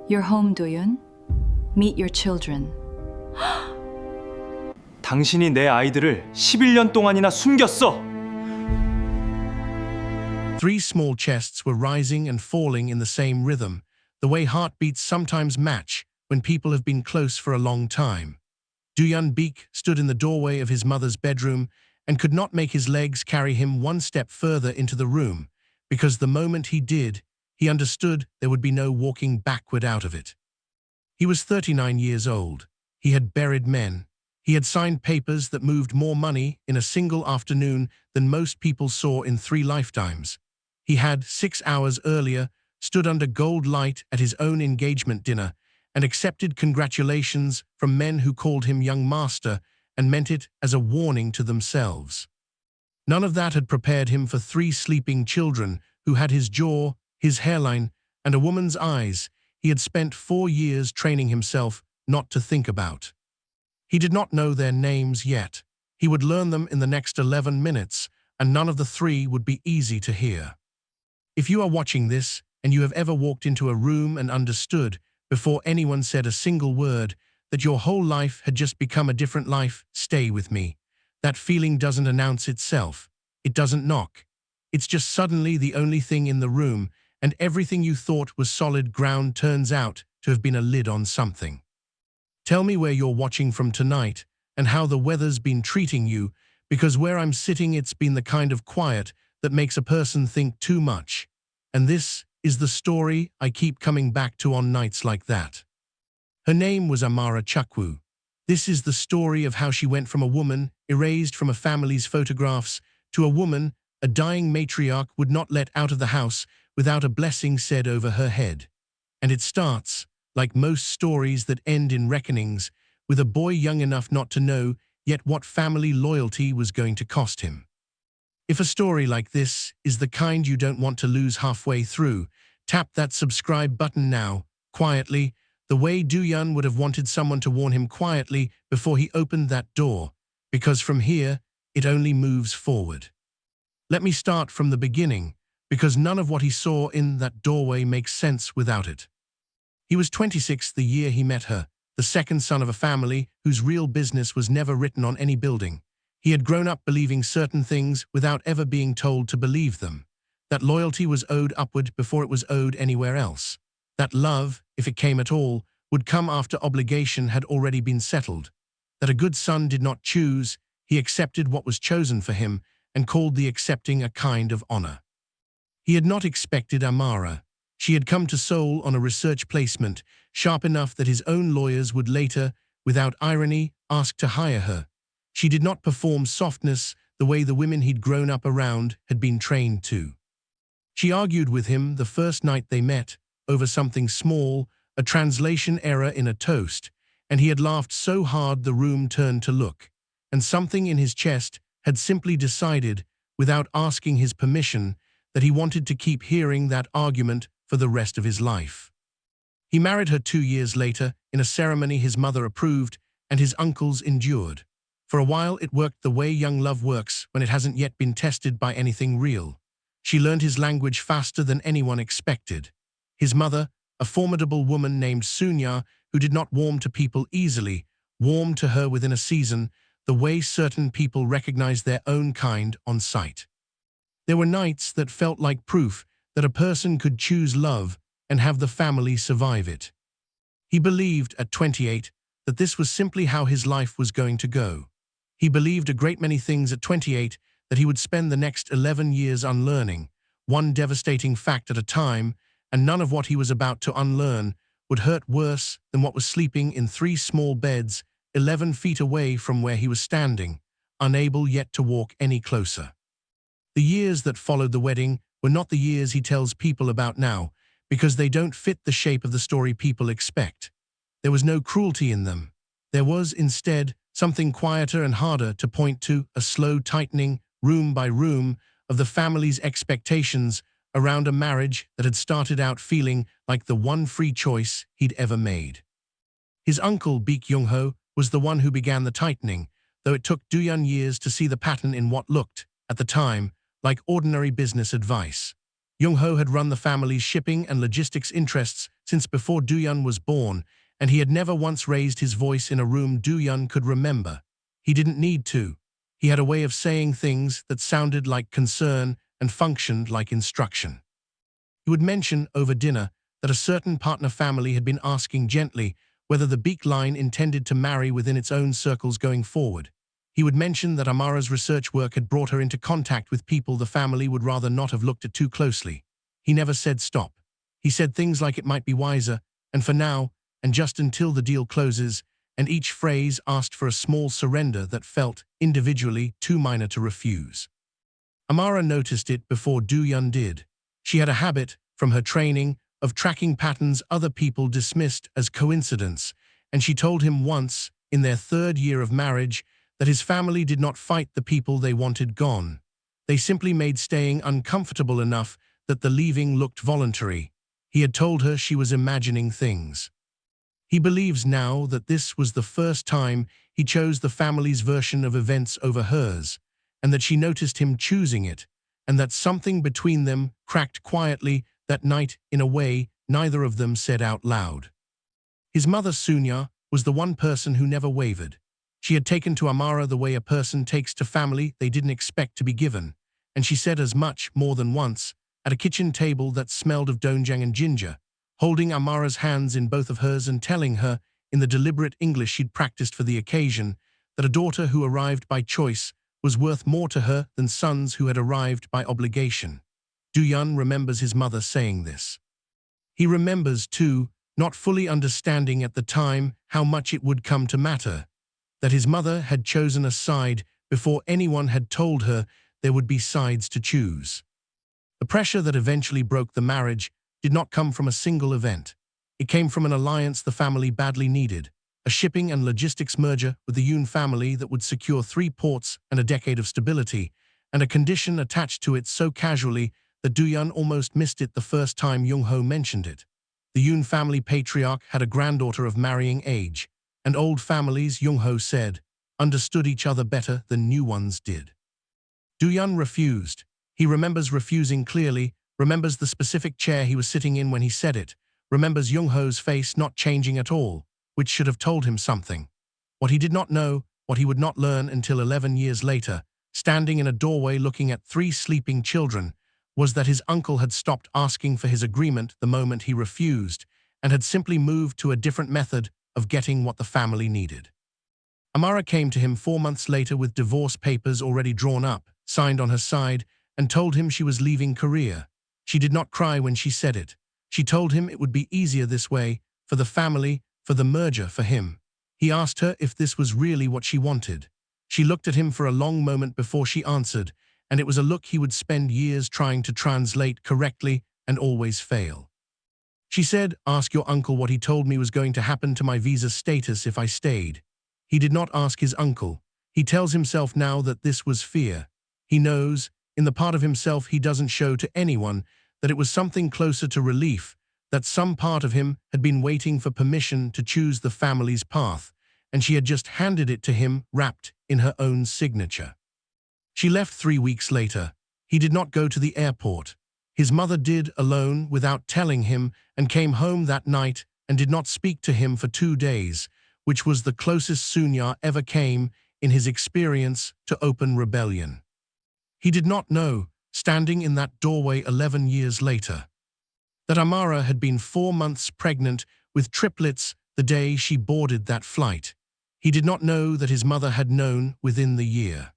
Your home, Do-yun. Meet your children. 당신이 내 아이들을 11년 동안이나 숨겼어! Three small chests were rising and falling in the same rhythm, the way heartbeats sometimes match when people have been close for a long time. Do-yun Beek stood in the doorway of his mother's bedroom and could not make his legs carry him one step further into the room, because the moment he did, he understood there would be no walking backward out of it. He was 39 years old. He had buried men. He had signed papers that moved more money in a single afternoon than most people saw in 3 lifetimes. He had, 6 hours earlier, stood under gold light at his own engagement dinner and accepted congratulations from men who called him young master and meant it as a warning to themselves. None of that had prepared him for 3 sleeping children who had his jaw, his hairline, and a woman's eyes he had spent 4 years training himself not to think about. He did not know their names yet. He would learn them in the next 11 minutes, and none of the 3 would be easy to hear. If you are watching this, and you have ever walked into a room and understood, before anyone said a single word, that your whole life had just become a different life, stay with me. That feeling doesn't announce itself. It doesn't knock. It's just suddenly the only thing in the room, and everything you thought was solid ground turns out to have been a lid on something. Tell me where you're watching from tonight, and how the weather's been treating you, because where I'm sitting it's been the kind of quiet that makes a person think too much. And this is the story I keep coming back to on nights like that. Her name was Amara Chukwu. This is the story of how she went from a woman erased from a family's photographs to a woman a dying matriarch would not let out of the house without a blessing said over her head. And it starts, like most stories that end in reckonings, with a boy young enough not to know yet what family loyalty was going to cost him. If a story like this is the kind you don't want to lose halfway through, tap that subscribe button now, quietly, the way Do-yun would have wanted someone to warn him quietly before he opened that door, because from here, it only moves forward. Let me start from the beginning, because none of what he saw in that doorway makes sense without it. He was 26 the year he met her, the second son of a family whose real business was never written on any building. He had grown up believing certain things without ever being told to believe them. That loyalty was owed upward before it was owed anywhere else. That love, if it came at all, would come after obligation had already been settled. That a good son did not choose, he accepted what was chosen for him and called the accepting a kind of honor. He had not expected Amara. She had come to Seoul on a research placement, sharp enough that his own lawyers would later, without irony, ask to hire her. She did not perform softness the way the women he'd grown up around had been trained to. She argued with him the first night they met over something small, a translation error in a toast, and he had laughed so hard the room turned to look, and something in his chest had simply decided, without asking his permission, that he wanted to keep hearing that argument for the rest of his life. He married her 2 years later in a ceremony his mother approved and his uncles endured. For a while it worked the way young love works when it hasn't yet been tested by anything real. She learned his language faster than anyone expected. His mother, a formidable woman named Sunya, who did not warm to people easily, warmed to her within a season, the way certain people recognize their own kind on sight. There were nights that felt like proof that a person could choose love and have the family survive it. He believed at 28 that this was simply how his life was going to go. He believed a great many things at 28 that he would spend the next 11 years unlearning, one devastating fact at a time, and none of what he was about to unlearn would hurt worse than what was sleeping in 3 small beds 11 feet away from where he was standing, unable yet to walk any closer. The years that followed the wedding were not the years he tells people about now, because they don't fit the shape of the story people expect. There was no cruelty in them. There was, instead, something quieter and harder to point to, a slow tightening, room by room, of the family's expectations around a marriage that had started out feeling like the one free choice he'd ever made. His uncle, Baek Young-ho, was the one who began the tightening, though it took Do-yun years to see the pattern in what looked, at the time, like ordinary business advice. Jung-ho had run the family's shipping and logistics interests since before Do-yeon was born, and he had never once raised his voice in a room Do-yeon could remember. He didn't need to. He had a way of saying things that sounded like concern and functioned like instruction. He would mention over dinner that a certain partner family had been asking gently whether the Beak line intended to marry within its own circles going forward. He would mention that Amara's research work had brought her into contact with people the family would rather not have looked at too closely. He never said stop. He said things like it might be wiser, and for now, and just until the deal closes, and each phrase asked for a small surrender that felt, individually, too minor to refuse. Amara noticed it before Do-yeon did. She had a habit, from her training, of tracking patterns other people dismissed as coincidence, and she told him once, in their 3rd year of marriage, that his family did not fight the people they wanted gone. They simply made staying uncomfortable enough that the leaving looked voluntary. He had told her she was imagining things. He believes now that this was the first time he chose the family's version of events over hers, and that she noticed him choosing it, and that something between them cracked quietly that night in a way neither of them said out loud. His mother, Sunya, was the one person who never wavered. She had taken to Amara the way a person takes to family they didn't expect to be given, and she said as much more than once, at a kitchen table that smelled of doenjang and ginger, holding Amara's hands in both of hers and telling her, in the deliberate English she'd practiced for the occasion, that a daughter who arrived by choice was worth more to her than sons who had arrived by obligation. Do-yeon remembers his mother saying this. He remembers, too, not fully understanding at the time how much it would come to matter, that his mother had chosen a side before anyone had told her there would be sides to choose. The pressure that eventually broke the marriage did not come from a single event. It came from an alliance the family badly needed, a shipping and logistics merger with the Yoon family that would secure 3 ports and a decade of stability, and a condition attached to it so casually that Do-yeon almost missed it the first time Jung-ho mentioned it. The Yoon family patriarch had a granddaughter of marrying age, and old families, Jung-ho said, understood each other better than new ones did. Do-yeon refused. He remembers refusing clearly, remembers the specific chair he was sitting in when he said it, remembers Jung-ho's face not changing at all, which should have told him something. What he did not know, what he would not learn until 11 years later, standing in a doorway looking at 3 sleeping children, was that his uncle had stopped asking for his agreement the moment he refused, and had simply moved to a different method of getting what the family needed. Amara came to him 4 months later with divorce papers already drawn up, signed on her side, and told him she was leaving Korea. She did not cry when she said it. She told him it would be easier this way, for the family, for the merger, for him. He asked her if this was really what she wanted. She looked at him for a long moment before she answered, and it was a look he would spend years trying to translate correctly and always fail. She said, "Ask your uncle what he told me was going to happen to my visa status if I stayed." He did not ask his uncle. He tells himself now that this was fear. He knows, in the part of himself he doesn't show to anyone, that it was something closer to relief, that some part of him had been waiting for permission to choose the family's path, and she had just handed it to him wrapped in her own signature. She left 3 weeks later. He did not go to the airport. His mother did, alone, without telling him, and came home that night and did not speak to him for 2 days, which was the closest Sunya ever came, in his experience, to open rebellion. He did not know, standing in that doorway 11 years later, that Amara had been 4 months pregnant with triplets the day she boarded that flight. He did not know that his mother had known within the year.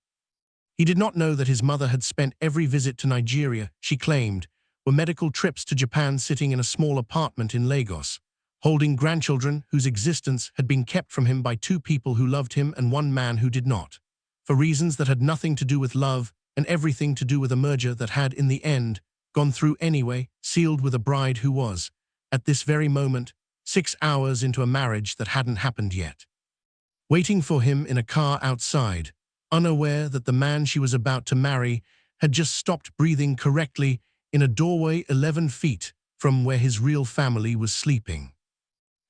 He did not know that his mother had spent every visit to Nigeria, she claimed, were medical trips to Japan, sitting in a small apartment in Lagos, holding grandchildren whose existence had been kept from him by 2 people who loved him and 1 man who did not, for reasons that had nothing to do with love and everything to do with a merger that had, in the end, gone through anyway, sealed with a bride who was, at this very moment, 6 hours into a marriage that hadn't happened yet, waiting for him in a car outside, unaware that the man she was about to marry had just stopped breathing correctly in a doorway 11 feet from where his real family was sleeping.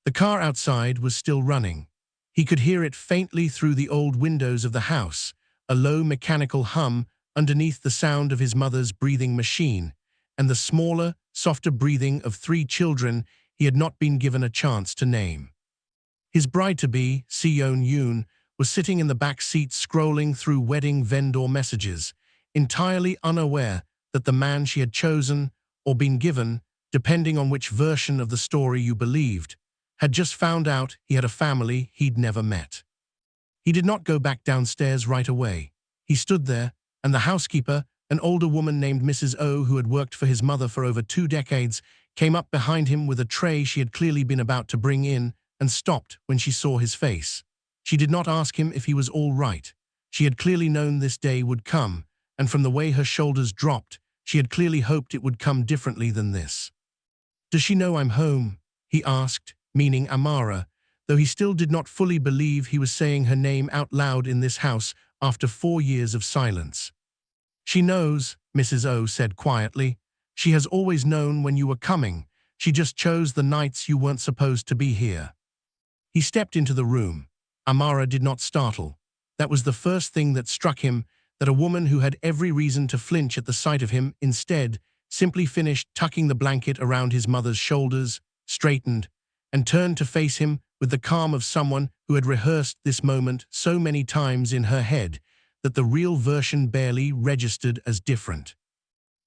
The car outside was still running. He could hear it faintly through the old windows of the house, a low mechanical hum underneath the sound of his mother's breathing machine, and the smaller, softer breathing of 3 children he had not been given a chance to name. His bride-to-be, Seon-yoon, was sitting in the back seat scrolling through wedding vendor messages, entirely unaware that the man she had chosen or been given, depending on which version of the story you believed, had just found out he had a family he'd never met. He did not go back downstairs right away. He stood there, and the housekeeper, an older woman named Mrs. O, who had worked for his mother for over 2 decades, came up behind him with a tray she had clearly been about to bring in and stopped when she saw his face. She did not ask him if he was all right. She had clearly known this day would come, and from the way her shoulders dropped, she had clearly hoped it would come differently than this. "Does she know I'm home?" he asked, meaning Amara, though he still did not fully believe he was saying her name out loud in this house after 4 years of silence. "She knows," Mrs. O said quietly. "She has always known when you were coming. She just chose the nights you weren't supposed to be here." He stepped into the room. Amara did not startle. That was the first thing that struck him, that a woman who had every reason to flinch at the sight of him instead simply finished tucking the blanket around his mother's shoulders, straightened, and turned to face him with the calm of someone who had rehearsed this moment so many times in her head that the real version barely registered as different.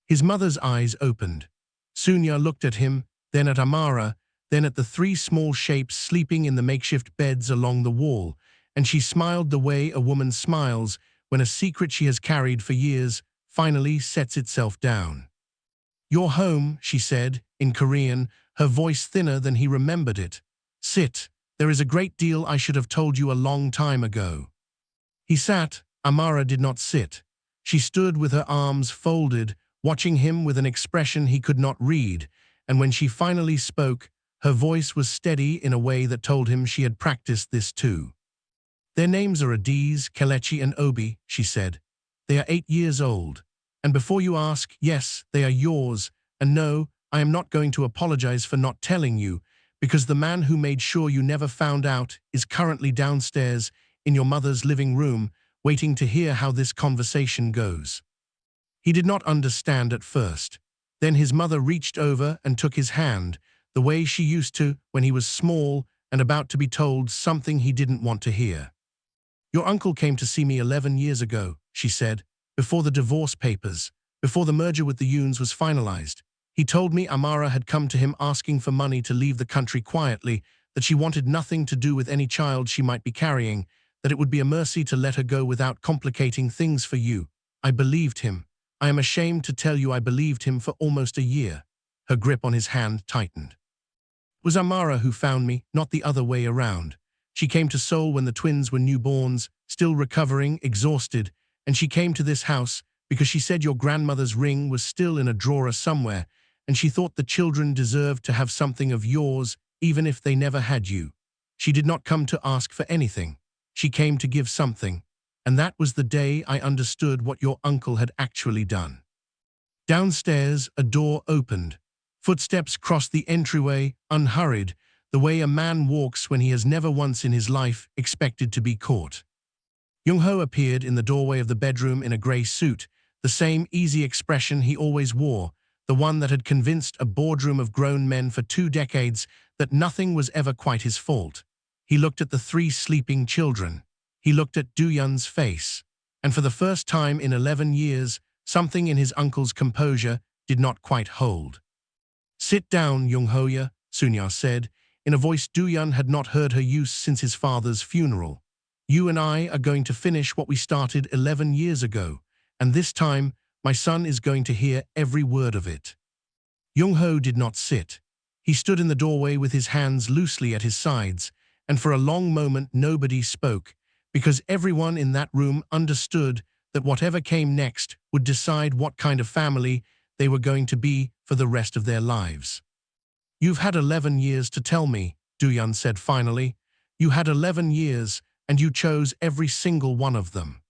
His mother's eyes opened. Sunya looked at him, then at Amara, then at the 3 small shapes sleeping in the makeshift beds along the wall, and she smiled the way a woman smiles when a secret she has carried for years finally sets itself down. "You're home," she said, in Korean, her voice thinner than he remembered it. "Sit. There is a great deal I should have told you a long time ago." He sat. Amara did not sit. She stood with her arms folded, watching him with an expression he could not read, and when she finally spoke, her voice was steady in a way that told him she had practiced this too. "Their names are Adiz, Kelechi, and Obi," she said. "They are 8 years old. And before you ask, yes, they are yours, and no, I am not going to apologize for not telling you, because the man who made sure you never found out is currently downstairs in your mother's living room, waiting to hear how this conversation goes." He did not understand at first. Then his mother reached over and took his hand, the way she used to when he was small and about to be told something he didn't want to hear. "Your uncle came to see me 11 years ago," she said, "before the divorce papers, before the merger with the Yoons was finalized. He told me Amara had come to him asking for money to leave the country quietly, that she wanted nothing to do with any child she might be carrying, that it would be a mercy to let her go without complicating things for you. I believed him. I am ashamed to tell you I believed him for almost a year." Her grip on his hand tightened. "It was Amara who found me, not the other way around. She came to Seoul when the twins were newborns, still recovering, exhausted, and she came to this house because she said your grandmother's ring was still in a drawer somewhere, and she thought the children deserved to have something of yours, even if they never had you. She did not come to ask for anything. She came to give something, and that was the day I understood what your uncle had actually done." Downstairs, a door opened. Footsteps crossed the entryway, unhurried, the way a man walks when he has never once in his life expected to be caught. Jung-ho appeared in the doorway of the bedroom in a grey suit, the same easy expression he always wore, the one that had convinced a boardroom of grown men for 2 decades that nothing was ever quite his fault. He looked at the 3 sleeping children. He looked at Do-yeon's face. And for the first time in 11 years, something in his uncle's composure did not quite hold. "Sit down, Jung-ho-ya," Sunya said, in a voice Do-yeon had not heard her use since his father's funeral. "You and I are going to finish what we started 11 years ago, and this time, my son is going to hear every word of it." Jung-ho did not sit. He stood in the doorway with his hands loosely at his sides, and for a long moment nobody spoke, because everyone in that room understood that whatever came next would decide what kind of family they were going to be for the rest of their lives. "You've had 11 years to tell me," Do-yeon said finally. "You had 11 years, and you chose every single one of them."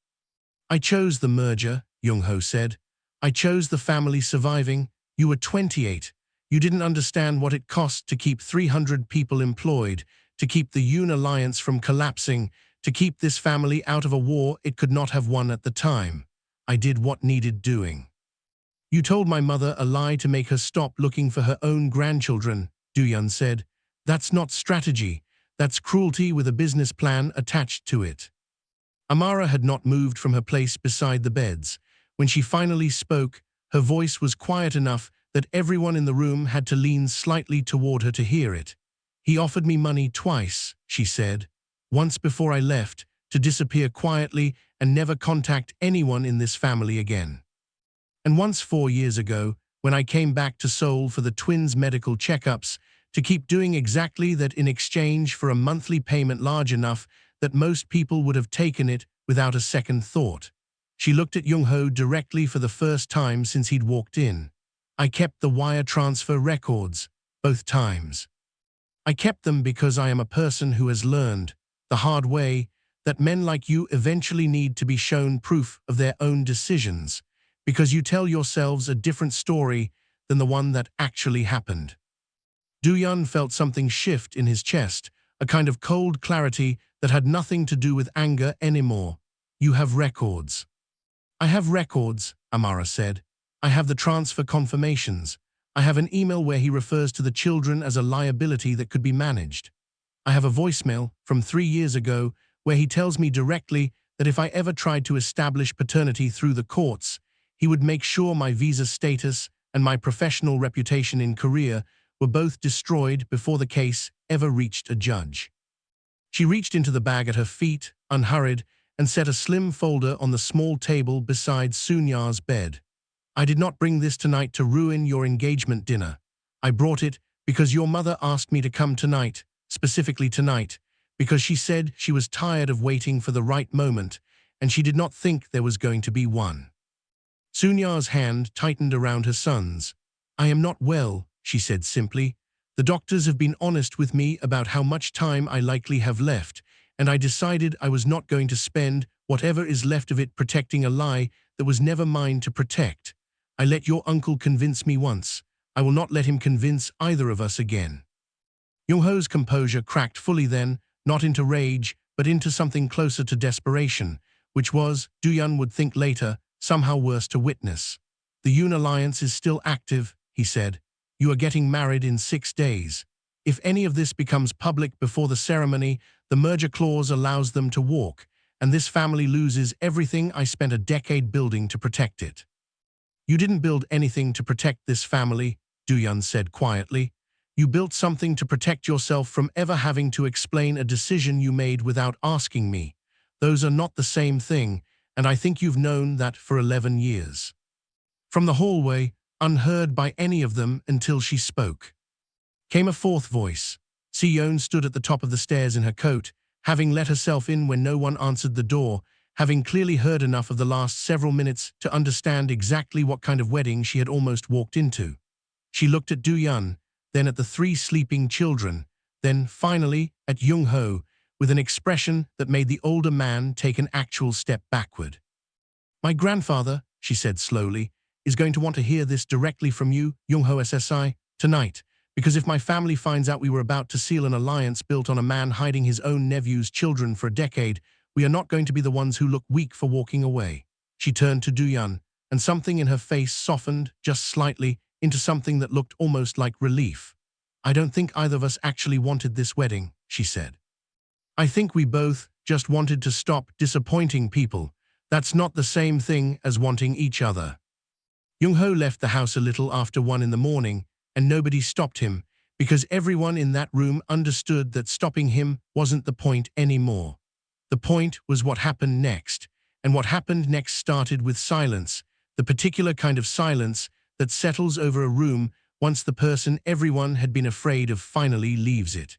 "I chose the merger," Jung-ho said. "I chose the family surviving. You were 28. You didn't understand what it cost to keep 300 people employed, to keep the Yoon alliance from collapsing, to keep this family out of a war it could not have won at the time. I did what needed doing." You told my mother a lie to make her stop looking for her own grandchildren, Duyun said. That's not strategy. That's cruelty with a business plan attached to it. Amara had not moved from her place beside the beds. When she finally spoke, her voice was quiet enough that everyone in the room had to lean slightly toward her to hear it. He offered me money twice, she said. Once before I left, to disappear quietly and never contact anyone in this family again. And once 4 years ago, when I came back to Seoul for the twins' medical checkups, to keep doing exactly that in exchange for a monthly payment large enough that most people would have taken it without a second thought. She looked at Jung-ho directly for the first time since he'd walked in. I kept the wire transfer records, both times. I kept them because I am a person who has learned, the hard way, that men like you eventually need to be shown proof of their own decisions, because you tell yourselves a different story than the one that actually happened. Duyun felt something shift in his chest, a kind of cold clarity that had nothing to do with anger anymore. You have records. I have records, Amara said. I have the transfer confirmations. I have an email where he refers to the children as a liability that could be managed. I have a voicemail from 3 years ago where he tells me directly that if I ever tried to establish paternity through the courts, he would make sure my visa status and my professional reputation in Korea were both destroyed before the case ever reached a judge. She reached into the bag at her feet, unhurried, and set a slim folder on the small table beside Sunya's bed. I did not bring this tonight to ruin your engagement dinner. I brought it because your mother asked me to come tonight, specifically tonight, because she said she was tired of waiting for the right moment, and she did not think there was going to be one. Sunya's hand tightened around her son's. I am not well, she said simply. The doctors have been honest with me about how much time I likely have left, and I decided I was not going to spend whatever is left of it protecting a lie that was never mine to protect. I let your uncle convince me once. I will not let him convince either of us again. Jung-ho's composure cracked fully then, not into rage, but into something closer to desperation, which was, Duyun would think later, somehow worse to witness. The Yoon alliance is still active, he said. You are getting married in 6 days. If any of this becomes public before the ceremony, the merger clause allows them to walk, and this family loses everything I spent a decade building to protect it. You didn't build anything to protect this family, Duyun said quietly. You built something to protect yourself from ever having to explain a decision you made without asking me. Those are not the same thing, and I think you've known that for 11 years. From the hallway, unheard by any of them until she spoke, came a fourth voice. Si-yeon stood at the top of the stairs in her coat, having let herself in when no one answered the door, having clearly heard enough of the last several minutes to understand exactly what kind of wedding she had almost walked into. She looked at Duyun, then at the 3 sleeping children, then finally at Jung-ho, with an expression that made the older man take an actual step backward. My grandfather, she said slowly, is going to want to hear this directly from you, Jung-ho SSI, tonight, because if my family finds out we were about to seal an alliance built on a man hiding his own nephew's children for a decade, we are not going to be the ones who look weak for walking away. She turned to Duyun, and something in her face softened, just slightly, into something that looked almost like relief. I don't think either of us actually wanted this wedding, she said. I think we both just wanted to stop disappointing people. That's not the same thing as wanting each other. Jung-ho left the house a little after 1 in the morning, and nobody stopped him, because everyone in that room understood that stopping him wasn't the point anymore. The point was what happened next, and what happened next started with silence, the particular kind of silence that settles over a room once the person everyone had been afraid of finally leaves it.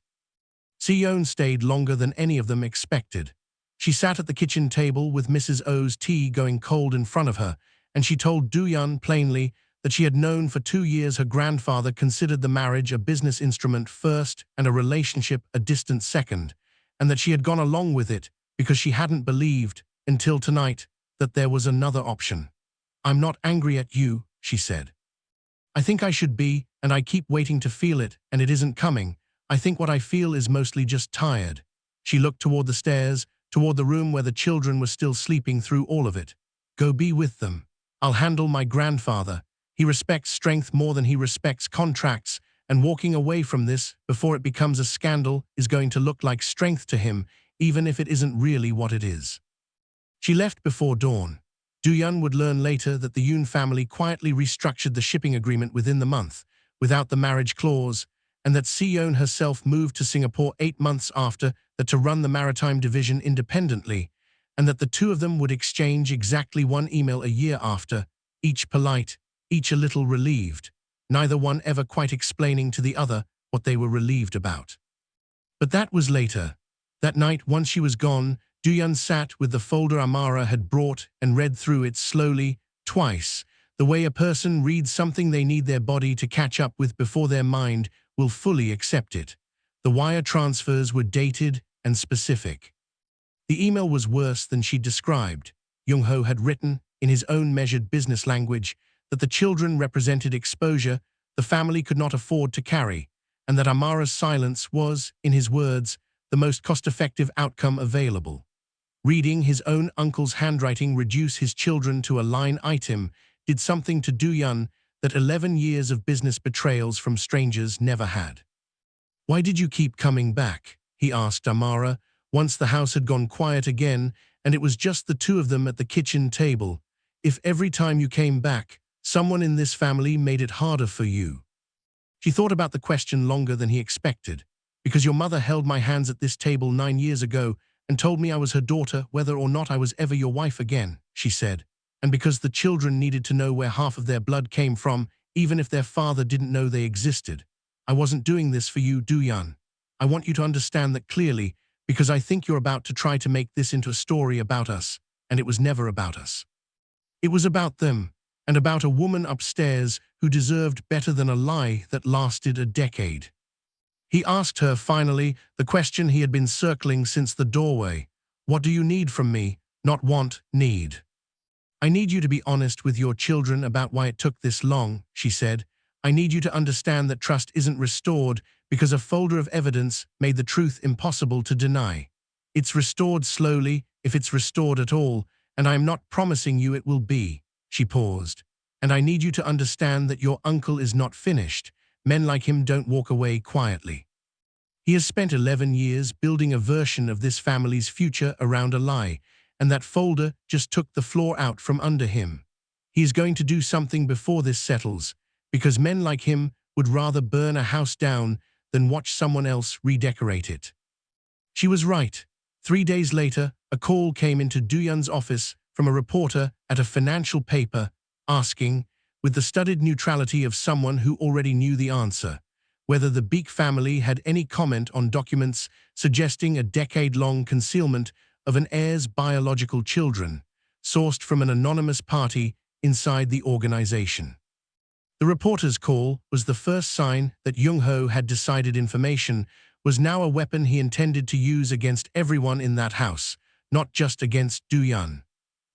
Si-yeon stayed longer than any of them expected. She sat at the kitchen table with Mrs. O's tea going cold in front of her, and she told Duyun plainly that she had known for 2 years her grandfather considered the marriage a business instrument first and a relationship a distant second, and that she had gone along with it because she hadn't believed, until tonight, that there was another option. I'm not angry at you, she said. I think I should be, and I keep waiting to feel it, and it isn't coming. I think what I feel is mostly just tired. She looked toward the stairs, toward the room where the children were still sleeping through all of it. Go be with them. I'll handle my grandfather. He respects strength more than he respects contracts, and walking away from this before it becomes a scandal is going to look like strength to him, even if it isn't really what it is. She left before dawn. Do-yeon would learn later that the Yoon family quietly restructured the shipping agreement within the month, without the marriage clause, and that Si-yeon herself moved to Singapore 8 months after that to run the maritime division independently, and that the two of them would exchange exactly one email a year after, each polite, each a little relieved, neither one ever quite explaining to the other what they were relieved about. But that was later. That night, once she was gone, Do-yeon sat with the folder Amara had brought and read through it slowly, twice, the way a person reads something they need their body to catch up with before their mind will fully accept it. The wire transfers were dated and specific. The email was worse than she'd described. Jung-ho had written, in his own measured business language, that the children represented exposure the family could not afford to carry, and that Amara's silence was, in his words, the most cost-effective outcome available. Reading his own uncle's handwriting reduce his children to a line item did something to Do-yeon that 11 years of business betrayals from strangers never had. "Why did you keep coming back?" he asked Amara, once the house had gone quiet again and it was just the two of them at the kitchen table. "If every time you came back, someone in this family made it harder for you." She thought about the question longer than he expected. "Because your mother held my hands at this table 9 years ago and told me I was her daughter whether or not I was ever your wife again," she said. "And because the children needed to know where half of their blood came from, even if their father didn't know they existed. I wasn't doing this for you, Do-yeon. I want you to understand that clearly, because I think you're about to try to make this into a story about us, and it was never about us. It was about them, and about a woman upstairs who deserved better than a lie that lasted a decade." He asked her, finally, the question he had been circling since the doorway. "What do you need from me?" "Not want, need." "I need you to be honest with your children about why it took this long," she said. "I need you to understand that trust isn't restored because a folder of evidence made the truth impossible to deny. It's restored slowly, if it's restored at all, and I am not promising you it will be." She paused. "And I need you to understand that your uncle is not finished. Men like him don't walk away quietly. He has spent 11 years building a version of this family's future around a lie, and that folder just took the floor out from under him. He is going to do something before this settles, because men like him would rather burn a house down than watch someone else redecorate it." She was right. 3 days later, a call came into Do-yeon's office from a reporter at a financial paper, asking, with the studied neutrality of someone who already knew the answer, whether the Beek family had any comment on documents suggesting a decade-long concealment of an heir's biological children, sourced from an anonymous party inside the organization. The reporter's call was the first sign that Jung-ho had decided information was now a weapon he intended to use against everyone in that house, not just against Do-yeon.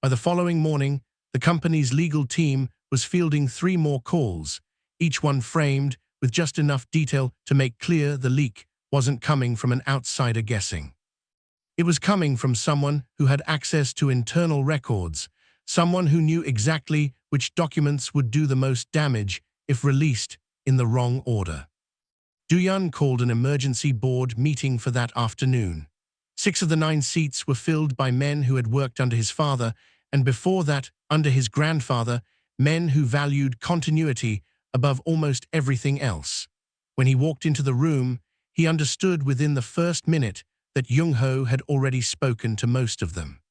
By the following morning, the company's legal team was fielding 3 more calls, each one framed with just enough detail to make clear the leak wasn't coming from an outsider guessing. It was coming from someone who had access to internal records, someone who knew exactly which documents would do the most damage if released in the wrong order. Do-yeon called an emergency board meeting for that afternoon. 6 of the 9 seats were filled by men who had worked under his father, and before that, under his grandfather, men who valued continuity above almost everything else. When he walked into the room, he understood within the first minute that Jung-ho had already spoken to most of them.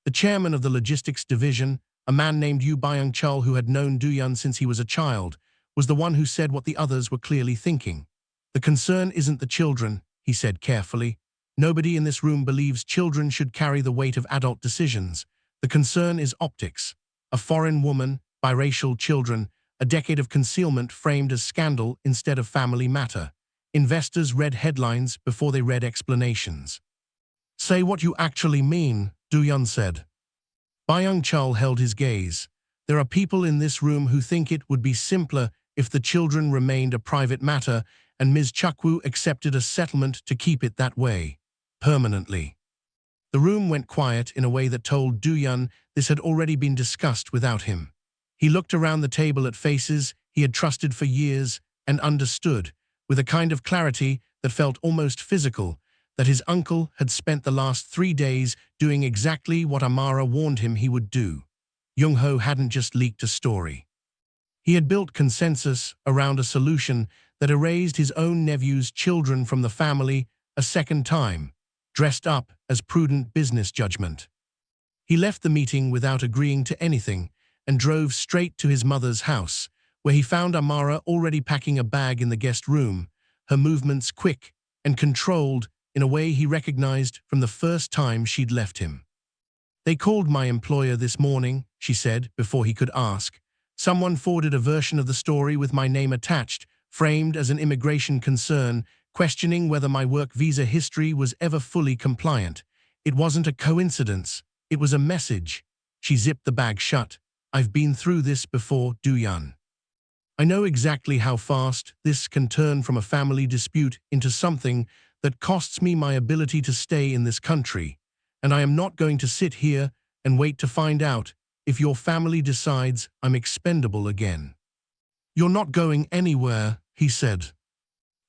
The chairman of the logistics division, a man named Yoo Byung-chul who had known Do-yeon since he was a child, was the one who said what the others were clearly thinking. "The concern isn't the children," he said carefully. "Nobody in this room believes children should carry the weight of adult decisions. The concern is optics. A foreign woman, biracial children, a decade of concealment framed as scandal instead of family matter. Investors read headlines before they read explanations." "Say what you actually mean," Do-yeon said. Byung-chul held his gaze. "There are people in this room who think it would be simpler if the children remained a private matter and Ms. Chukwu accepted a settlement to keep it that way, permanently." The room went quiet in a way that told Do-yeon this had already been discussed without him. He looked around the table at faces he had trusted for years and understood, with a kind of clarity that felt almost physical, that his uncle had spent the last 3 days doing exactly what Amara warned him he would do. Young-ho hadn't just leaked a story. He had built consensus around a solution that erased his own nephew's children from the family a second time, dressed up as prudent business judgment. He left the meeting without agreeing to anything and drove straight to his mother's house, where he found Amara already packing a bag in the guest room, her movements quick and controlled in a way he recognized from the first time she'd left him. "They called my employer this morning," she said, before he could ask. "Someone forwarded a version of the story with my name attached, framed as an immigration concern, questioning whether my work visa history was ever fully compliant. It wasn't a coincidence. It was a message." She zipped the bag shut. "I've been through this before, Do-yeon. I know exactly how fast this can turn from a family dispute into something that costs me my ability to stay in this country, and I am not going to sit here and wait to find out if your family decides I'm expendable again." "You're not going anywhere," he said.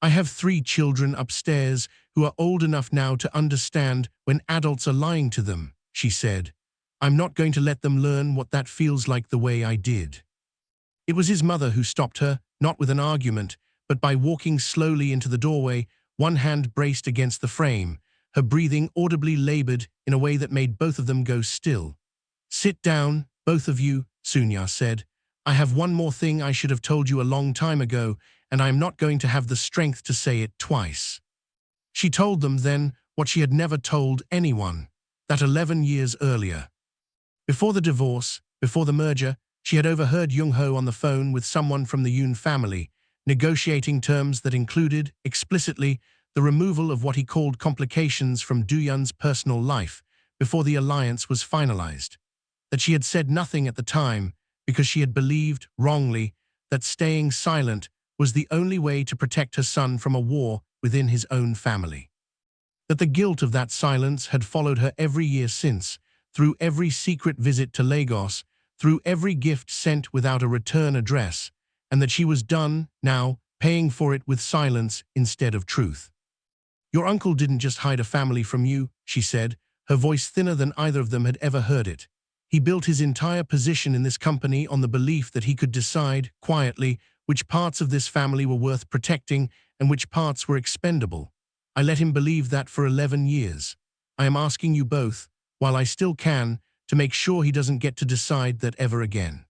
"I have 3 children upstairs who are old enough now to understand when adults are lying to them," she said. "I'm not going to let them learn what that feels like the way I did." It was his mother who stopped her, not with an argument, but by walking slowly into the doorway, one hand braced against the frame, her breathing audibly labored in a way that made both of them go still. "Sit down, both of you," Sunya said. "I have one more thing I should have told you a long time ago, and I am not going to have the strength to say it twice." She told them then what she had never told anyone, that 11 years earlier. Before the divorce, before the merger, she had overheard Young-ho on the phone with someone from the Yoon family, negotiating terms that included, explicitly, the removal of what he called complications from Do-yeon's personal life before the alliance was finalized. That she had said nothing at the time because she had believed, wrongly, that staying silent was the only way to protect her son from a war within his own family. That the guilt of that silence had followed her every year since, through every secret visit to Lagos, through every gift sent without a return address, and that she was done, now, paying for it with silence instead of truth. "Your uncle didn't just hide a family from you," she said, her voice thinner than either of them had ever heard it. "He built his entire position in this company on the belief that he could decide, quietly, which parts of this family were worth protecting and which parts were expendable. I let him believe that for 11 years. I am asking you both, while I still can, to make sure he doesn't get to decide that ever again."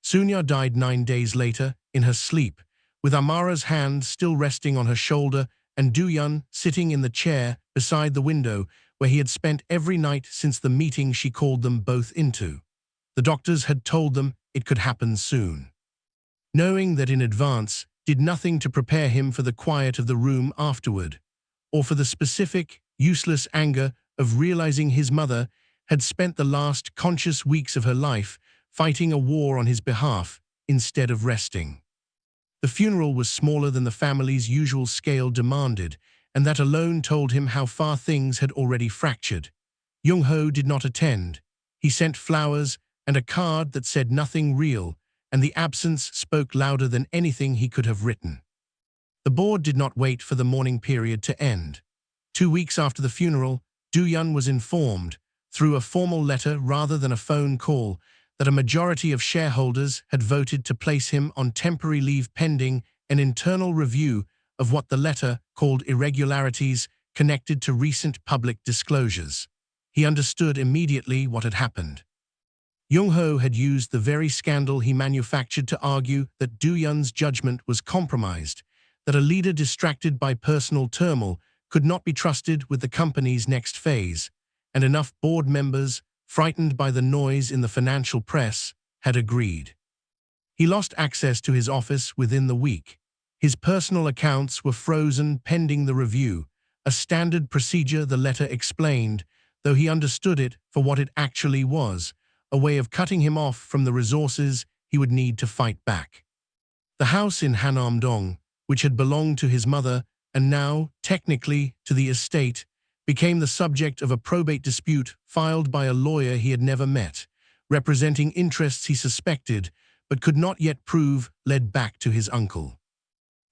Sunya died 9 days later, in her sleep, with Amara's hand still resting on her shoulder and Do-yeon sitting in the chair beside the window where he had spent every night since the meeting she called them both into. The doctors had told them it could happen soon. Knowing that in advance did nothing to prepare him for the quiet of the room afterward, or for the specific, useless anger of realizing his mother had spent the last conscious weeks of her life fighting a war on his behalf instead of resting. The funeral was smaller than the family's usual scale demanded, and that alone told him how far things had already fractured. Young-ho did not attend. He sent flowers and a card that said nothing real, and the absence spoke louder than anything he could have written. The board did not wait for the mourning period to end. 2 weeks after the funeral, Do-yeon was informed, through a formal letter rather than a phone call, that a majority of shareholders had voted to place him on temporary leave pending an internal review of what the letter called irregularities connected to recent public disclosures. He understood immediately what had happened. Young-ho had used the very scandal he manufactured to argue that Do-yeon's judgment was compromised, that a leader distracted by personal turmoil could not be trusted with the company's next phase, and enough board members, frightened by the noise in the financial press, had agreed. He lost access to his office within the week. His personal accounts were frozen pending the review, a standard procedure the letter explained, though he understood it for what it actually was, a way of cutting him off from the resources he would need to fight back. The house in Hanam-dong, which had belonged to his mother and now, technically, to the estate, became the subject of a probate dispute filed by a lawyer he had never met, representing interests he suspected but could not yet prove led back to his uncle.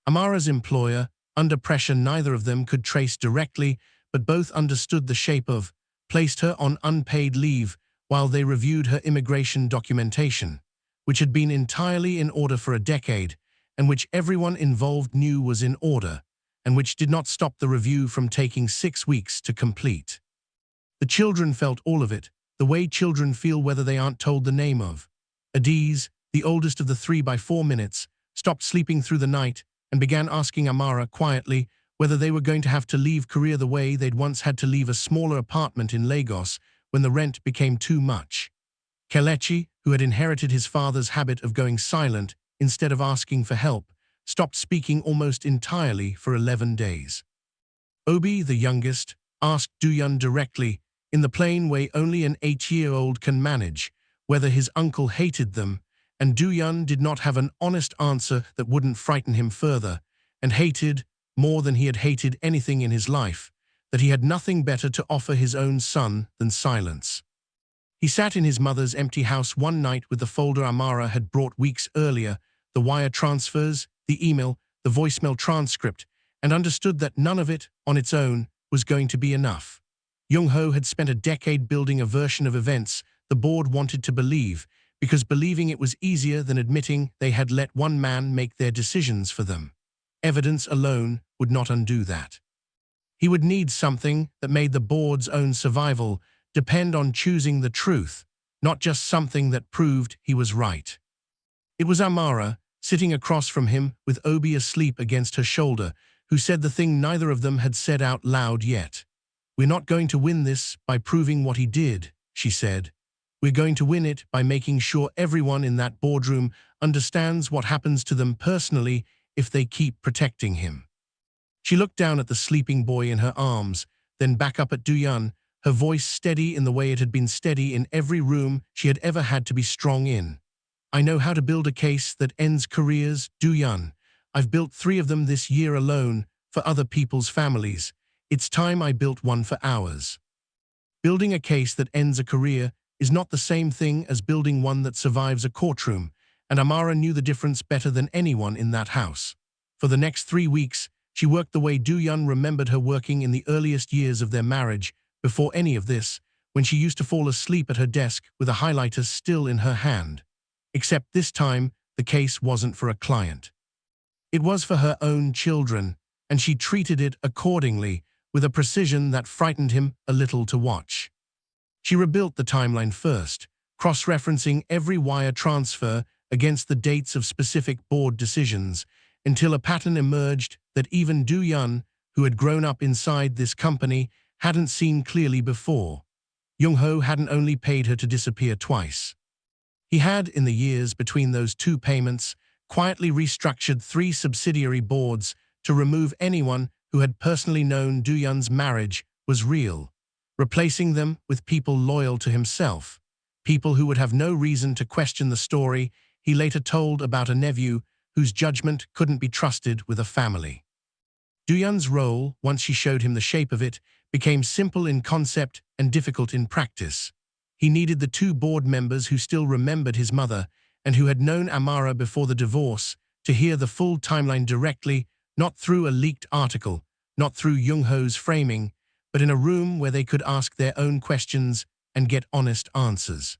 Amara's employer, under pressure neither of them could trace directly, but both understood the shape of, placed her on unpaid leave while they reviewed her immigration documentation, which had been entirely in order for a decade, and which everyone involved knew was in order, and which did not stop the review from taking 6 weeks to complete. The children felt all of it, the way children feel whether they aren't told the name of. Adiz, the oldest of the three by 4 minutes, stopped sleeping through the night and began asking Amara quietly whether they were going to have to leave Korea the way they'd once had to leave a smaller apartment in Lagos when the rent became too much. Kelechi, who had inherited his father's habit of going silent instead of asking for help, stopped speaking almost entirely for 11 days. Obi, the youngest, asked Duyun directly, in the plain way only an 8-year-old can manage, whether his uncle hated them, and Duyun did not have an honest answer that wouldn't frighten him further, and hated, more than he had hated anything in his life, that he had nothing better to offer his own son than silence. He sat in his mother's empty house one night with the folder Amara had brought weeks earlier, the wire transfers, the email, the voicemail transcript, and understood that none of it, on its own, was going to be enough. Jung-ho had spent a decade building a version of events the board wanted to believe, because believing it was easier than admitting they had let one man make their decisions for them. Evidence alone would not undo that. He would need something that made the board's own survival depend on choosing the truth, not just something that proved he was right. It was Amara, sitting across from him with Obi asleep against her shoulder, who said the thing neither of them had said out loud yet. "We're not going to win this by proving what he did," she said. "We're going to win it by making sure everyone in that boardroom understands what happens to them personally if they keep protecting him." She looked down at the sleeping boy in her arms, then back up at Duyun, her voice steady in the way it had been steady in every room she had ever had to be strong in. "I know how to build a case that ends careers, Duyun. I've built 3 of them this year alone for other people's families. It's time I built one for ours." Building a case that ends a career is not the same thing as building one that survives a courtroom, and Amara knew the difference better than anyone in that house. For the next 3 weeks, she worked the way Duyun remembered her working in the earliest years of their marriage, before any of this, when she used to fall asleep at her desk with a highlighter still in her hand. Except this time, the case wasn't for a client. It was for her own children, and she treated it accordingly, with a precision that frightened him a little to watch. She rebuilt the timeline first, cross-referencing every wire transfer against the dates of specific board decisions, until a pattern emerged that even Duyun, who had grown up inside this company, hadn't seen clearly before. Jung-ho hadn't only paid her to disappear twice. He had, in the years between those 2 payments, quietly restructured 3 subsidiary boards to remove anyone who had personally known Duyun's marriage was real, replacing them with people loyal to himself, people who would have no reason to question the story he later told about a nephew whose judgment couldn't be trusted with a family. Duyun's role, once she showed him the shape of it, became simple in concept and difficult in practice. He needed the 2 board members who still remembered his mother and who had known Amara before the divorce to hear the full timeline directly, not through a leaked article, not through Jung-ho's framing, but in a room where they could ask their own questions and get honest answers.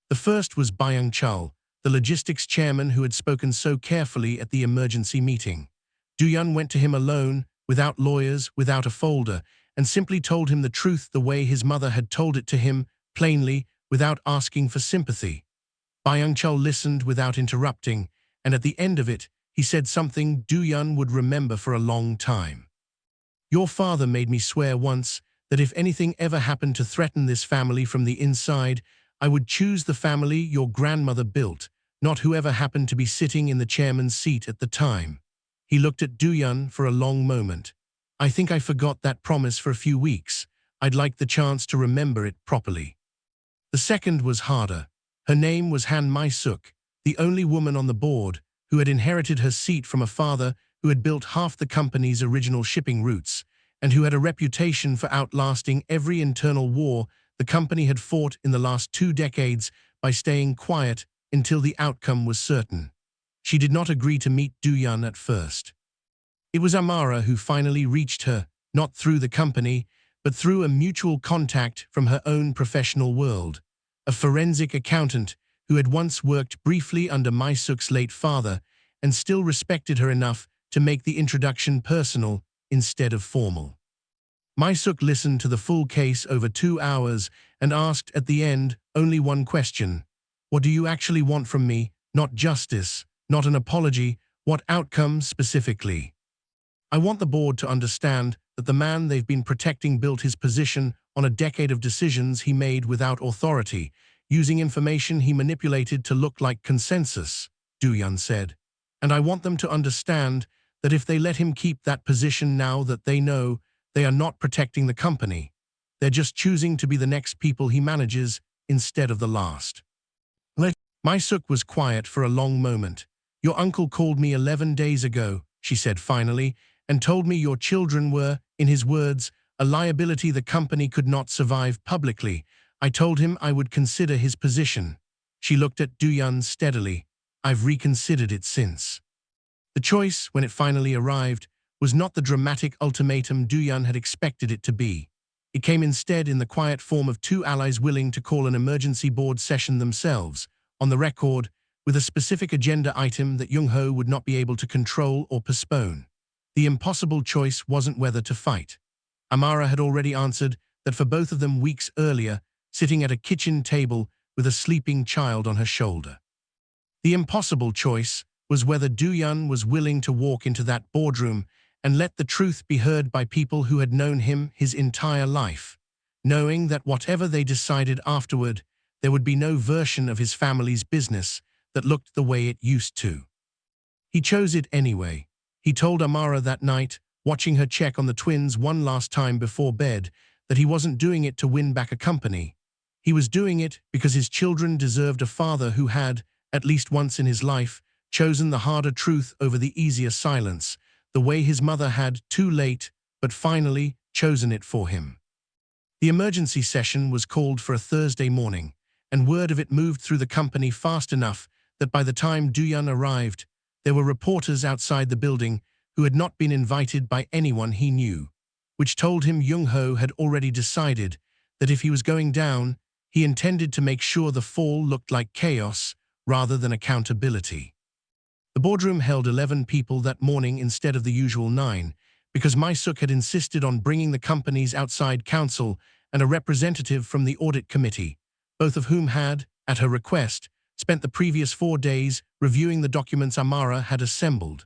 The first was Byung-chul, the logistics chairman who had spoken so carefully at the emergency meeting. Duyun went to him alone, without lawyers, without a folder, and simply told him the truth the way his mother had told it to him, plainly, without asking for sympathy. Byung-chul listened without interrupting, and at the end of it, he said something Duyun would remember for a long time. "Your father made me swear once that if anything ever happened to threaten this family from the inside, I would choose the family your grandmother built, not whoever happened to be sitting in the chairman's seat at the time." He looked at Duyun for a long moment. "I think I forgot that promise for a few weeks. I'd like the chance to remember it properly." The second was harder. Her name was Han Mai-suk, the only woman on the board, who had inherited her seat from a father who had built half the company's original shipping routes, and who had a reputation for outlasting every internal war the company had fought in the last 2 decades by staying quiet until the outcome was certain. She did not agree to meet Do-yeon at first. It was Amara who finally reached her, not through the company, but through a mutual contact from her own professional world, a forensic accountant who had once worked briefly under Mi-suk's late father and still respected her enough to make the introduction personal instead of formal. Mi-suk listened to the full case over 2 hours and asked at the end only one question. What do you actually want from me? Not justice, not an apology, what outcome specifically? I want the board to understand that the man they've been protecting built his position on a decade of decisions he made without authority, using information he manipulated to look like consensus, Do-yeon said. And I want them to understand that if they let him keep that position now that they know, they are not protecting the company. They're just choosing to be the next people he manages instead of the last. Mi-suk was quiet for a long moment. Your uncle called me 11 days ago, she said finally, and told me your children were, in his words, a liability the company could not survive publicly. I told him I would consider his position. She looked at Do-yeon steadily. I've reconsidered it since. The choice, when it finally arrived, was not the dramatic ultimatum Do-yeon had expected it to be. It came instead in the quiet form of 2 allies willing to call an emergency board session themselves, on the record, with a specific agenda item that Jung-ho would not be able to control or postpone. The impossible choice wasn't whether to fight. Amara had already answered that for both of them weeks earlier, sitting at a kitchen table with a sleeping child on her shoulder. The impossible choice was whether Do-yeon was willing to walk into that boardroom and let the truth be heard by people who had known him his entire life, knowing that whatever they decided afterward, there would be no version of his family's business that looked the way it used to. He chose it anyway. He told Amara that night, watching her check on the twins one last time before bed, that he wasn't doing it to win back a company. He was doing it because his children deserved a father who had, at least once in his life, chosen the harder truth over the easier silence, the way his mother had, too late, but finally, chosen it for him. The emergency session was called for a Thursday morning, and word of it moved through the company fast enough that by the time Do-yeon arrived, there were reporters outside the building who had not been invited by anyone he knew, which told him Jung-ho had already decided that if he was going down, he intended to make sure the fall looked like chaos rather than accountability. The boardroom held 11 people that morning instead of the usual 9, because Mi-suk had insisted on bringing the company's outside counsel and a representative from the audit committee, both of whom had, at her request, spent the previous 4 days reviewing the documents Amara had assembled.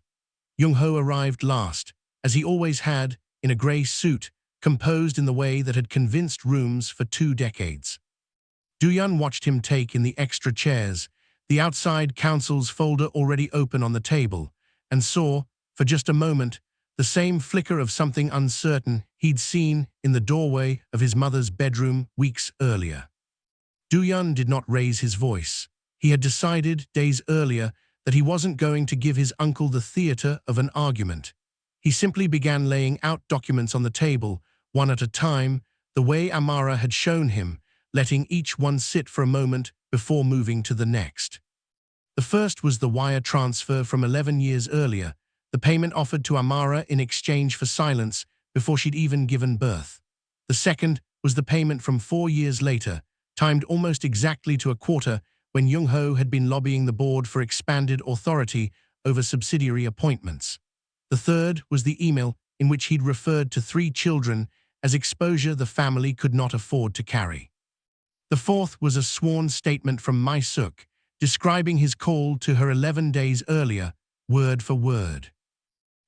Jung-ho arrived last, as he always had, in a grey suit, composed in the way that had convinced rooms for 2 decades. Do-yeon watched him take in the extra chairs, the outside counsel's folder already open on the table, and saw, for just a moment, the same flicker of something uncertain he'd seen in the doorway of his mother's bedroom weeks earlier. Do-yeon did not raise his voice. He had decided, days earlier, that he wasn't going to give his uncle the theater of an argument. He simply began laying out documents on the table, one at a time, the way Amara had shown him, letting each one sit for a moment before moving to the next. The first was the wire transfer from 11 years earlier, the payment offered to Amara in exchange for silence before she'd even given birth. The second was the payment from 4 years later, timed almost exactly to a quarter when Jung-ho had been lobbying the board for expanded authority over subsidiary appointments. The third was the email in which he'd referred to 3 children as exposure the family could not afford to carry. The fourth was a sworn statement from Mi-suk, describing his call to her 11 days earlier, word for word.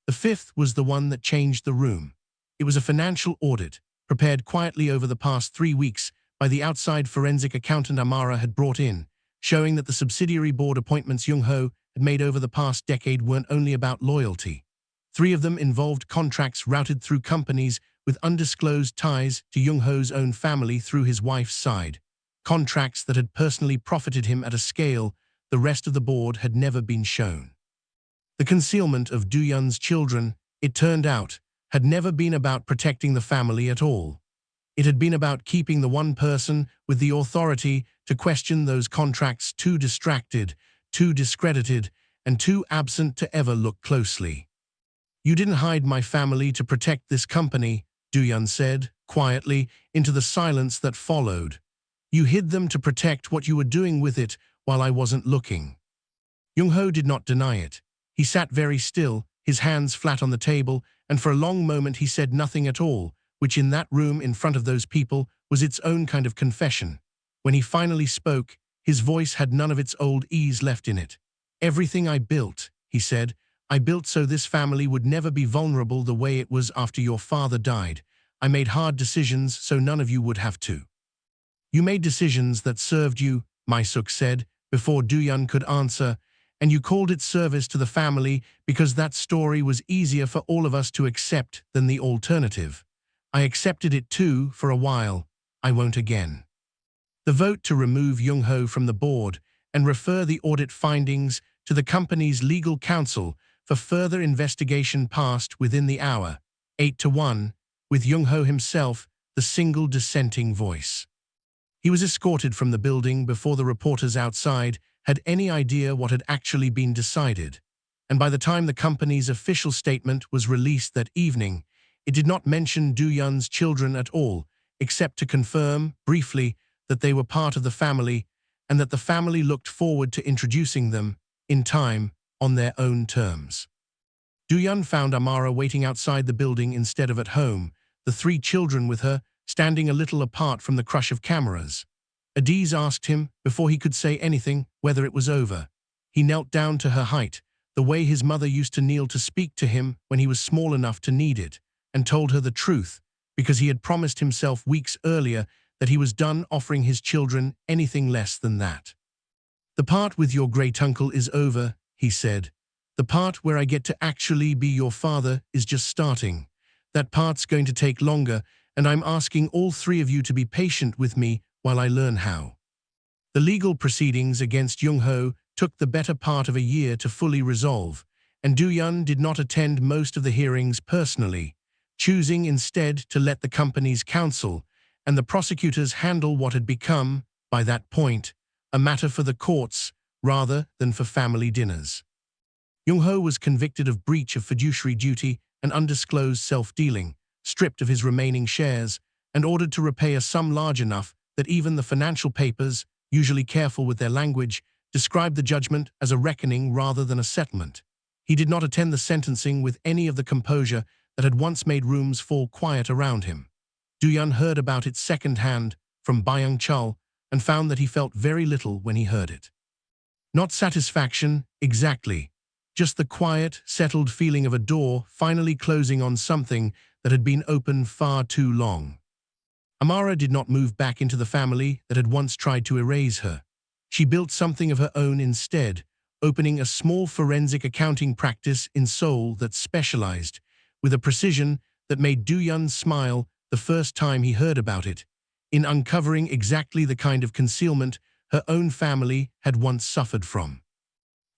The fifth was the one that changed the room. It was a financial audit, prepared quietly over the past 3 weeks by the outside forensic accountant Amara had brought in, showing that the subsidiary board appointments Jung-ho had made over the past decade weren't only about loyalty. 3 of them involved contracts routed through companies with undisclosed ties to Jung-ho's own family through his wife's side, contracts that had personally profited him at a scale the rest of the board had never been shown. The concealment of Do-yeon's children, it turned out, had never been about protecting the family at all. It had been about keeping the one person with the authority to question those contracts too distracted, too discredited, and too absent to ever look closely. You didn't hide my family to protect this company, Dooyeon said, quietly, into the silence that followed. You hid them to protect what you were doing with it while I wasn't looking. Jung-ho did not deny it. He sat very still, his hands flat on the table, and for a long moment he said nothing at all, which in that room in front of those people was its own kind of confession. When he finally spoke, his voice had none of its old ease left in it. Everything I built, he said, I built so this family would never be vulnerable the way it was after your father died. I made hard decisions so none of you would have to. You made decisions that served you, My-suk said, before Dooyeon could answer, and you called it service to the family because that story was easier for all of us to accept than the alternative. I accepted it too for a while. I won't again. The vote to remove Jung-ho from the board and refer the audit findings to the company's legal counsel for further investigation passed within the hour, 8-1, with Jung-ho himself the single dissenting voice. He was escorted from the building before the reporters outside had any idea what had actually been decided, and by the time the company's official statement was released that evening, it did not mention Dooyeon's children at all, except to confirm, briefly, that they were part of the family and that the family looked forward to introducing them, in time, on their own terms. Dooyeon found Amara waiting outside the building instead of at home, the 3 children with her, standing a little apart from the crush of cameras. Adiz asked him, before he could say anything, whether it was over. He knelt down to her height, the way his mother used to kneel to speak to him when he was small enough to need it, and told her the truth, because he had promised himself weeks earlier that he was done offering his children anything less than that. The part with your great uncle is over, he said. The part where I get to actually be your father is just starting. That part's going to take longer, and I'm asking all 3 of you to be patient with me while I learn how. The legal proceedings against Jung-ho took the better part of a year to fully resolve, and Dooyeon did not attend most of the hearings personally, choosing instead to let the company's counsel and the prosecutors handle what had become, by that point, a matter for the courts rather than for family dinners. Jung-ho was convicted of breach of fiduciary duty and undisclosed self-dealing, stripped of his remaining shares, and ordered to repay a sum large enough that even the financial papers, usually careful with their language, described the judgment as a reckoning rather than a settlement. He did not attend the sentencing with any of the composure that had once made rooms fall quiet around him. Dooyeon heard about it second-hand from Byung-chul and found that he felt very little when he heard it. Not satisfaction, exactly, just the quiet, settled feeling of a door finally closing on something that had been open far too long. Amara did not move back into the family that had once tried to erase her. She built something of her own instead, opening a small forensic accounting practice in Seoul that specialized, with a precision that made Dooyeon smile the first time he heard about it, in uncovering exactly the kind of concealment her own family had once suffered from.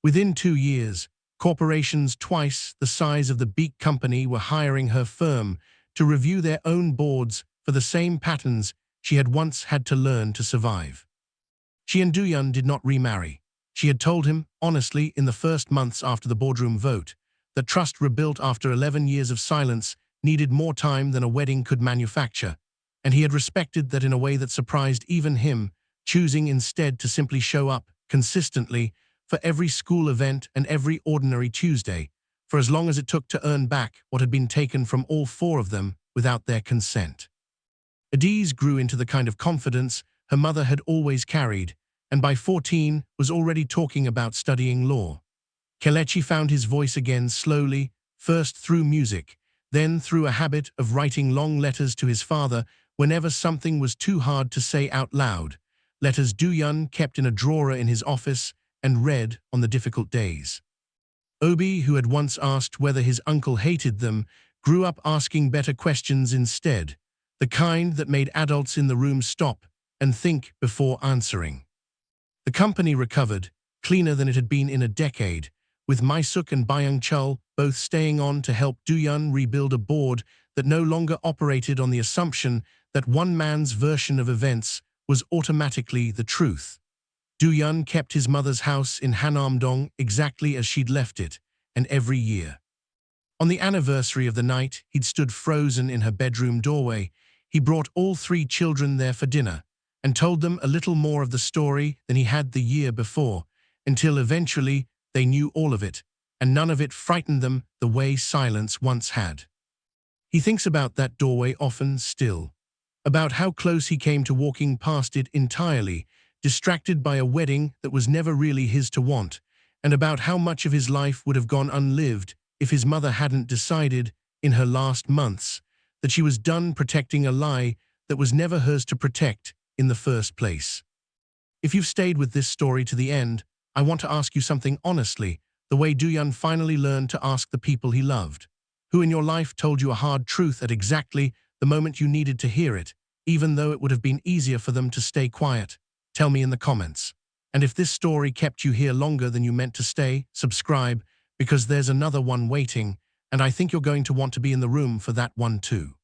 Within 2 years, corporations twice the size of the Beak Company were hiring her firm to review their own boards for the same patterns she had once had to learn to survive. She and Dooyeon did not remarry. She had told him, honestly, in the first months after the boardroom vote, that trust rebuilt after 11 years of silence needed more time than a wedding could manufacture, and he had respected that in a way that surprised even him, choosing instead to simply show up, consistently, for every school event and every ordinary Tuesday, for as long as it took to earn back what had been taken from all 4 of them without their consent. Adiz grew into the kind of confidence her mother had always carried, and by 14 was already talking about studying law. Kelechi found his voice again slowly, first through music, then through a habit of writing long letters to his father whenever something was too hard to say out loud, letters Dooyeon kept in a drawer in his office and read on the difficult days. Obi, who had once asked whether his uncle hated them, grew up asking better questions instead, the kind that made adults in the room stop and think before answering. The company recovered, cleaner than it had been in a decade, with My-suk and Byung-chul both staying on to help Dooyeon rebuild a board that no longer operated on the assumption that one man's version of events was automatically the truth. Do-yeon kept his mother's house in Hanam-dong exactly as she'd left it, and every year. On the anniversary of the night he'd stood frozen in her bedroom doorway, he brought all 3 children there for dinner and told them a little more of the story than he had the year before, until eventually they knew all of it, and none of it frightened them the way silence once had. He thinks about that doorway often still, about how close he came to walking past it entirely, distracted by a wedding that was never really his to want, and about how much of his life would have gone unlived if his mother hadn't decided, in her last months, that she was done protecting a lie that was never hers to protect in the first place. If you've stayed with this story to the end, I want to ask you something honestly, the way Do-yeon finally learned to ask the people he loved. Who in your life told you a hard truth at exactly the moment you needed to hear it, even though it would have been easier for them to stay quiet? Tell me in the comments. And if this story kept you here longer than you meant to stay, subscribe, because there's another one waiting, and I think you're going to want to be in the room for that one too.